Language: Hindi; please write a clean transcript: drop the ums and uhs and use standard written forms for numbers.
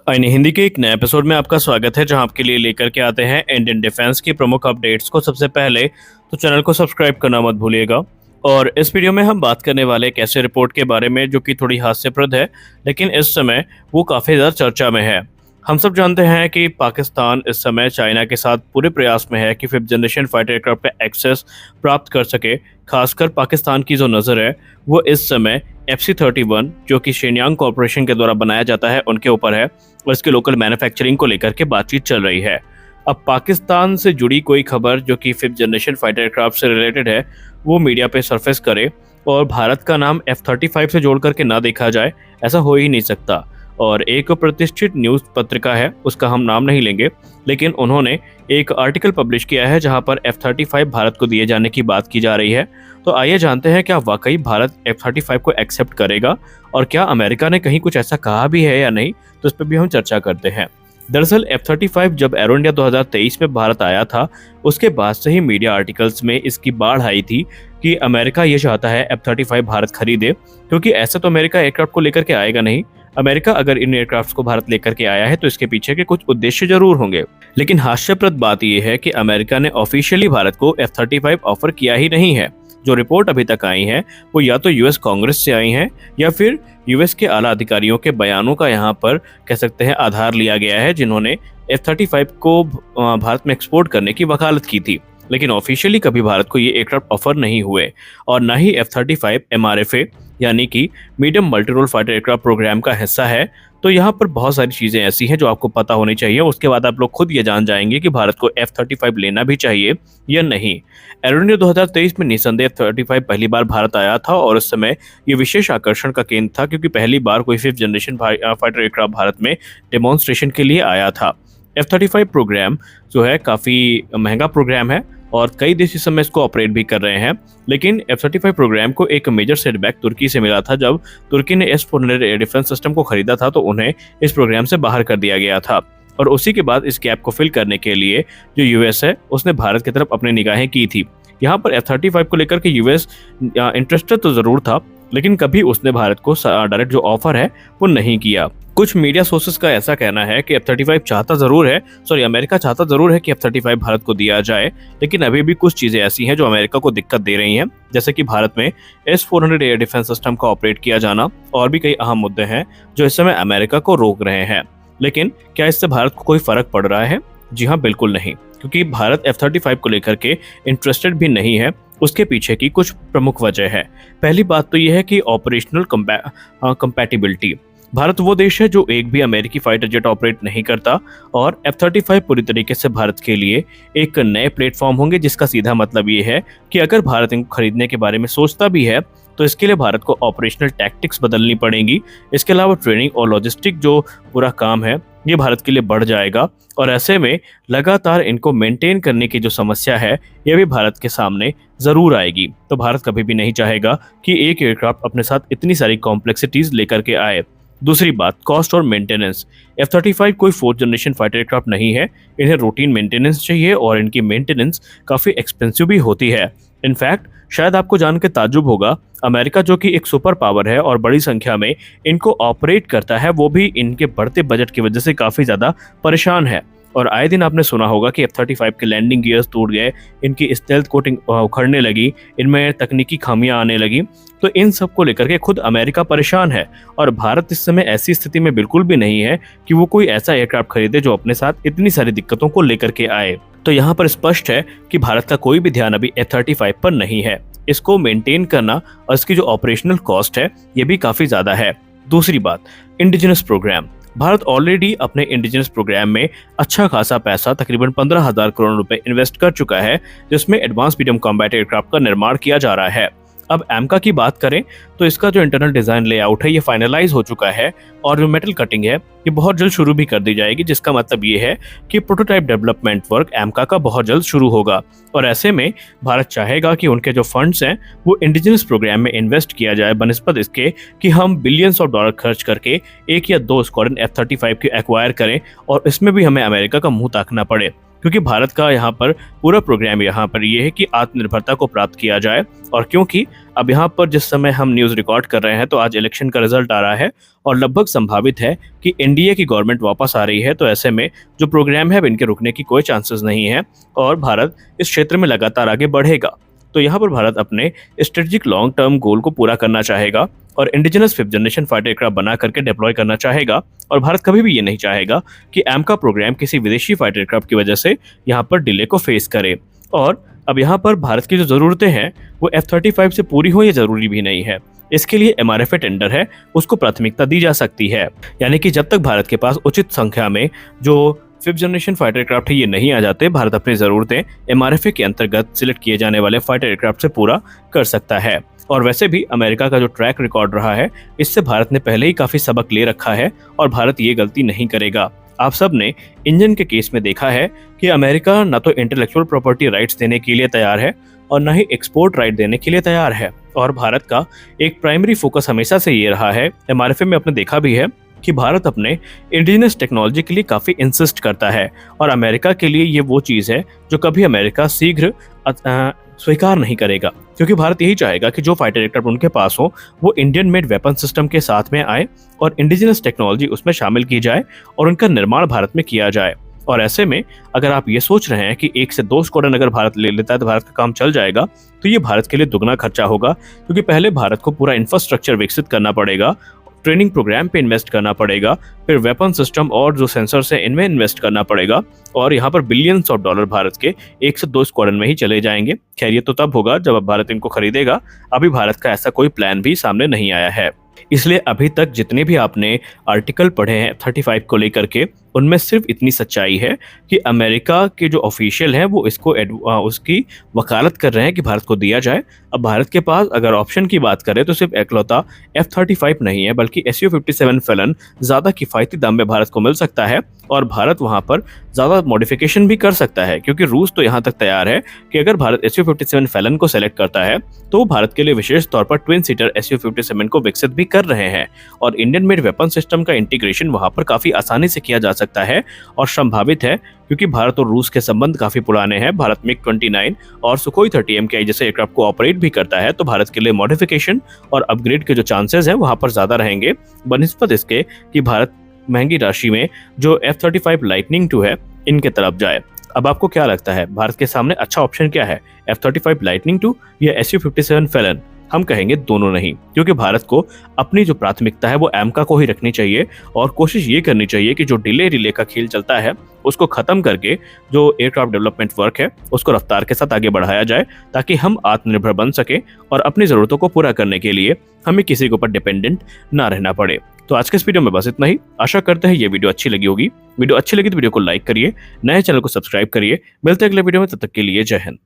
आईने हिंदी के एक नए एपिसोड में आपका स्वागत है, जहां आपके लिए लेकर के आते हैं इंडियन डिफेंस की प्रमुख अपडेट्स को सबसे पहले। तो चैनल को सब्सक्राइब करना मत भूलिएगा। और इस वीडियो में हम बात करने वाले एक ऐसे रिपोर्ट के बारे में जो कि थोड़ी हास्यप्रद है, लेकिन इस समय वो काफ़ी ज़्यादा चर्चा में है। हम सब जानते हैं कि पाकिस्तान इस समय चाइना के साथ पूरे प्रयास में है कि फिफ्थ जनरेशन फाइटर एयरक्राफ्ट पे एक्सेस प्राप्त कर सके। खासकर पाकिस्तान की जो नज़र है वो इस समय FC-31 जो कि शेन्यांग कॉरपोरेशन के द्वारा बनाया जाता है उनके ऊपर है, और इसके लोकल मैन्युफैक्चरिंग को लेकर के बातचीत चल रही है। अब पाकिस्तान से जुड़ी कोई खबर जो कि फिफ्थ जनरेशन फाइटर एयरक्राफ्ट से रिलेटेड है वो मीडिया पे सरफेस करे और भारत का नाम F-35 से जोड़ करके ना देखा जाए, ऐसा हो ही नहीं सकता। और एक प्रतिष्ठित न्यूज़ पत्रिका है, उसका हम नाम नहीं लेंगे, लेकिन उन्होंने एक आर्टिकल पब्लिश किया है जहां पर F-35 भारत को दिए जाने की बात की जा रही है। तो आइए जानते हैं क्या वाकई भारत F-35 को एक्सेप्ट करेगा और क्या अमेरिका ने कहीं कुछ ऐसा कहा भी है या नहीं, तो इस पर भी हम चर्चा करते हैं। दरअसल F-35 जब एरो इंडिया 2023 में भारत आया था, उसके बाद से ही मीडिया आर्टिकल्स में इसकी बाढ़ आई थी कि अमेरिका ये चाहता है F-35 भारत खरीदे, क्योंकि ऐसे तो अमेरिका एयरक्राफ्ट को लेकर के आएगा नहीं। अमेरिका अगर इन एयरक्राफ्ट को भारत लेकर के आया है तो इसके पीछे के कुछ उद्देश्य जरूर होंगे। लेकिन हास्यप्रद बात यह है कि अमेरिका ने ऑफिशियली भारत को F-35 ऑफर किया ही नहीं है। जो रिपोर्ट अभी तक आई है वो या तो यूएस कांग्रेस से आई हैं या फिर यूएस के आला अधिकारियों के बयानों का यहाँ पर कह सकते हैं आधार लिया गया है, जिन्होंने F-35 को भारत में एक्सपोर्ट करने की वकालत की थी। लेकिन ऑफिशियली कभी भारत को ये एयरक्राफ्ट ऑफर नहीं हुए, और न ही F-35 MRFA यानी कि medium multi role fighter aircraft program का हिस्सा है। तो यहाँ पर बहुत सारी चीज़ें ऐसी हैं जो आपको पता होनी चाहिए, उसके बाद आप लोग खुद ये जान जाएंगे कि भारत को F-35 लेना भी चाहिए या नहीं। एरो इंडिया 2023 में निसंदेह F-35 पहली बार भारत आया था, और उस समय ये विशेष आकर्षण का केंद्र था क्योंकि पहली बार कोई fifth generation fighter aircraft Bharat में डेमोन्स्ट्रेशन के लिए आया था। F-35 प्रोग्राम जो है काफ़ी महंगा प्रोग्राम है और कई देश इस समय इसको ऑपरेट भी कर रहे हैं। लेकिन F-35 प्रोग्राम को एक मेजर सेटबैक तुर्की से मिला था। जब तुर्की ने S-400 एयर डिफेंस सिस्टम को खरीदा था तो उन्हें इस प्रोग्राम से बाहर कर दिया गया था, और उसी के बाद इस गैप को फिल करने के लिए जो यूएस है उसने भारत की तरफ अपनी निगाहें की थी। यहाँ पर F-35 को लेकर के यूएस इंटरेस्टेड तो ज़रूर था, लेकिन कभी उसने भारत को डायरेक्ट जो ऑफर है वो नहीं किया। कुछ मीडिया सोर्सेस का ऐसा कहना है कि अमेरिका चाहता जरूर है कि F-35 भारत को दिया जाए, लेकिन अभी भी कुछ चीजें ऐसी हैं जो अमेरिका को दिक्कत दे रही हैं, जैसे कि भारत में S-400 एयर डिफेंस सिस्टम का ऑपरेट किया जाना, और भी कई अहम मुद्दे हैं जो इस समय अमेरिका को रोक रहे हैं। लेकिन क्या इससे भारत को कोई फर्क पड़ रहा है? जी हाँ, बिल्कुल नहीं, क्योंकि भारत F-35 को लेकर के इंटरेस्टेड भी नहीं है। उसके पीछे की कुछ प्रमुख वजह है। पहली बात तो यह है कि ऑपरेशनल कंपैटिबिलिटी। भारत वो देश है जो एक भी अमेरिकी फाइटर जेट ऑपरेट नहीं करता, और F-35 पूरी तरीके से भारत के लिए एक नए प्लेटफॉर्म होंगे, जिसका सीधा मतलब ये है कि अगर भारत इनको खरीदने के बारे में सोचता भी है तो इसके लिए भारत को ऑपरेशनल टैक्टिक्स बदलनी पड़ेंगी। इसके अलावा ट्रेनिंग और लॉजिस्टिक जो पूरा काम है ये भारत के लिए बढ़ जाएगा, और ऐसे में लगातार इनको मेंटेन करने की जो समस्या है ये भी भारत के सामने ज़रूर आएगी। तो भारत कभी भी नहीं चाहेगा कि एक एयरक्राफ्ट अपने साथ इतनी सारी कॉम्प्लेक्सिटीज़ लेकर के आए। दूसरी बात, कॉस्ट और मेंटेनेंस। F-35 कोई फोर्थ जनरेशन फाइटर एयरक्राफ्ट नहीं है, इन्हें रूटीन मेंटेनेंस चाहिए और इनकी मेंटेनेंस काफ़ी एक्सपेंसिव भी होती है। इनफैक्ट शायद आपको जान के ताज्जुब होगा, अमेरिका जो कि एक सुपर पावर है और बड़ी संख्या में इनको ऑपरेट करता है, वो भी इनके बढ़ते बजट की वजह से काफ़ी ज़्यादा परेशान है। और आए दिन आपने सुना होगा कि F-35 के लैंडिंग गियर्स टूट गए, इनकी स्टेल्थ कोटिंग उखड़ने लगी, इनमें तकनीकी खामियां आने लगी। तो इन सब को लेकर के खुद अमेरिका परेशान है, और भारत इस समय ऐसी स्थिति में बिल्कुल भी नहीं है कि वो कोई ऐसा एयरक्राफ्ट खरीदे जो अपने साथ इतनी सारी दिक्कतों को लेकर के आए। तो यहाँ पर स्पष्ट है कि भारत का कोई भी ध्यान अभी F-35 पर नहीं है। इसको मेंटेन करना और इसकी जो ऑपरेशनल कॉस्ट है ये भी काफ़ी ज़्यादा है। दूसरी बात, इंडिजिनस प्रोग्राम। भारत ऑलरेडी अपने इंडिजिनस प्रोग्राम में अच्छा खासा पैसा, तकरीबन 15,000 करोड़ रुपए इन्वेस्ट कर चुका है, जिसमें एडवांस मीडियम कॉम्बैट एयरक्राफ्ट का निर्माण किया जा रहा है। अब एमका की बात करें तो इसका जो इंटरनल डिजाइन लेआउट है ये फाइनलाइज हो चुका है, और जो मेटल कटिंग है ये बहुत जल्द शुरू भी कर दी जाएगी, जिसका मतलब ये है कि प्रोटोटाइप डेवलपमेंट वर्क एमका का बहुत जल्द शुरू होगा। और ऐसे में भारत चाहेगा कि उनके जो फंड्स हैं वो इंडिजिनस प्रोग्राम में इन्वेस्ट किया जाए, बनिस्बत इसके कि हम बिलियंस ऑफ डॉलर खर्च करके एक या दो स्क्वाड्रन F-35 की एक्वायर करें और इसमें भी हमें अमेरिका का मुंह ताकना पड़े। क्योंकि भारत का यहाँ पर पूरा प्रोग्राम यहाँ पर ये है कि आत्मनिर्भरता को प्राप्त किया जाए। और क्योंकि अब यहाँ पर जिस समय हम न्यूज़ रिकॉर्ड कर रहे हैं तो आज इलेक्शन का रिजल्ट आ रहा है और लगभग संभावित है कि एनडीए की गवर्नमेंट वापस आ रही है, तो ऐसे में जो प्रोग्राम है अब इनके रुकने की कोई चांसेस नहीं है और भारत इस क्षेत्र में लगातार आगे बढ़ेगा। तो यहाँ पर भारत अपने स्ट्रेटेजिक लॉन्ग टर्म गोल को पूरा करना चाहेगा और indigenous fifth generation fighter aircraft बना करके डिप्लॉय करना चाहेगा। और भारत कभी भी ये नहीं चाहेगा कि एमका प्रोग्राम किसी विदेशी फाइटर एयरक्राफ्ट की वजह से यहाँ पर डिले को फेस करे। और अब यहाँ पर भारत की जो ज़रूरतें हैं वो F-35 से पूरी हो, ये ज़रूरी भी नहीं है। इसके लिए MRFA टेंडर है, उसको प्राथमिकता दी जा सकती है। यानी कि जब तक भारत के पास उचित संख्या में जो फिफ्थ जनरेशन फाइटर एयरक्राफ्ट है ये नहीं आ जाते, भारत अपनी ज़रूरतें MRFA के अंतर्गत सिलेक्ट किए जाने वाले फाइटर एयरक्राफ्ट से पूरा कर सकता है। और वैसे भी अमेरिका का जो ट्रैक रिकॉर्ड रहा है, इससे भारत ने पहले ही काफ़ी सबक ले रखा है और भारत ये गलती नहीं करेगा। आप सब ने इंजन के केस में देखा है कि अमेरिका न तो इंटेलेक्चुअल प्रॉपर्टी राइट्स देने के लिए तैयार है और न ही एक्सपोर्ट राइट देने के लिए तैयार है। और भारत का एक प्राइमरी फोकस हमेशा से ये रहा है, MRFA में आपने देखा भी है कि भारत अपने इंडिजिनस टेक्नोलॉजी के लिए काफ़ी इंसिस्ट करता है और अमेरिका के लिए ये वो चीज़ है जो कभी अमेरिका शीघ्र स्वीकार नहीं करेगा, क्योंकि भारत यही चाहेगा कि जो फाइटर एयरक्राफ्ट उनके पास हो वो इंडियन मेड वेपन सिस्टम के साथ में आए और इंडिजिनस टेक्नोलॉजी उसमें शामिल की जाए और उनका निर्माण भारत में किया जाए। और ऐसे में अगर आप ये सोच रहे हैं कि 1 से 2 स्क्वाड्रन अगर भारत ले लेता है तो भारत का काम चल जाएगा, तो ये भारत के लिए दुगना खर्चा होगा, क्योंकि पहले भारत को पूरा इंफ्रास्ट्रक्चर विकसित करना पड़ेगा, ट्रेनिंग प्रोग्राम पे इन्वेस्ट करना पड़ेगा, फिर वेपन सिस्टम और जो सेंसर्स हैं इनमें इन्वेस्ट करना पड़ेगा और यहाँ पर बिलियंस ऑफ डॉलर भारत के 1 से 2 स्क्वाड्रन में ही चले जाएंगे। खैर ये तो तब होगा जब अब भारत इनको खरीदेगा, अभी भारत का ऐसा कोई प्लान भी सामने नहीं आया है। इसलिए अभी तक जितने भी आपने आर्टिकल पढ़े हैं F-35 को लेकर के, उनमें सिर्फ इतनी सच्चाई है कि अमेरिका के जो ऑफिशियल हैं वो इसको उसकी वकालत कर रहे हैं कि भारत को दिया जाए। अब भारत के पास अगर ऑप्शन की बात करें तो सिर्फ एकलौता F-35 नहीं है, बल्कि Su-57 फैलन ज़्यादा किफ़ायती दाम में भारत को मिल सकता है और भारत वहाँ पर ज़्यादा मॉडिफिकेशन भी कर सकता है, क्योंकि रूस तो यहाँ तक तैयार है कि अगर भारत Su-57 फैलन को सेलेक्ट करता है तो वो भारत के लिए विशेष तौर पर ट्विन सीटर Su-57 को विकसित भी कर रहे हैं और इंडियन मेड वेपन सिस्टम का इंटीग्रेशन वहाँ पर काफ़ी आसानी से किया जा सकता है और संभावित है, क्योंकि भारत और रूस के संबंध काफी पुराने हैं। भारत MiG-29 और सुखोई 30 MKI जैसे एयरक्राफ्ट को ऑपरेट भी करता है, तो भारत के लिए मॉडिफिकेशन और अपग्रेड के जो चांसेस हैं वहां पर ज्यादा रहेंगे बनिस्बत इसके कि भारत महंगी राशि में जो F-35 लाइटनिंग II है इनके तरफ जाए। अब आपको क्या लगता है भारत के सामने अच्छा ऑप्शन क्या है, F-35 लाइटनिंग II या Su-57 फैलन? हम कहेंगे दोनों नहीं, क्योंकि भारत को अपनी जो प्राथमिकता है वो एमका को ही रखनी चाहिए और कोशिश ये करनी चाहिए कि जो डिले रिले का खेल चलता है उसको खत्म करके जो एयरक्राफ्ट डेवलपमेंट वर्क है उसको रफ्तार के साथ आगे बढ़ाया जाए, ताकि हम आत्मनिर्भर बन सके और अपनी ज़रूरतों को पूरा करने के लिए हमें किसी के ऊपर डिपेंडेंट ना रहना पड़े। तो आज के इस वीडियो में बस इतना ही। आशा करते हैं ये वीडियो अच्छी लगी होगी। वीडियो अच्छी लगी तो वीडियो को लाइक करिए, नए चैनल को सब्सक्राइब करिए। मिलते हैं अगले वीडियो में, तब तक के लिए जय हिंद।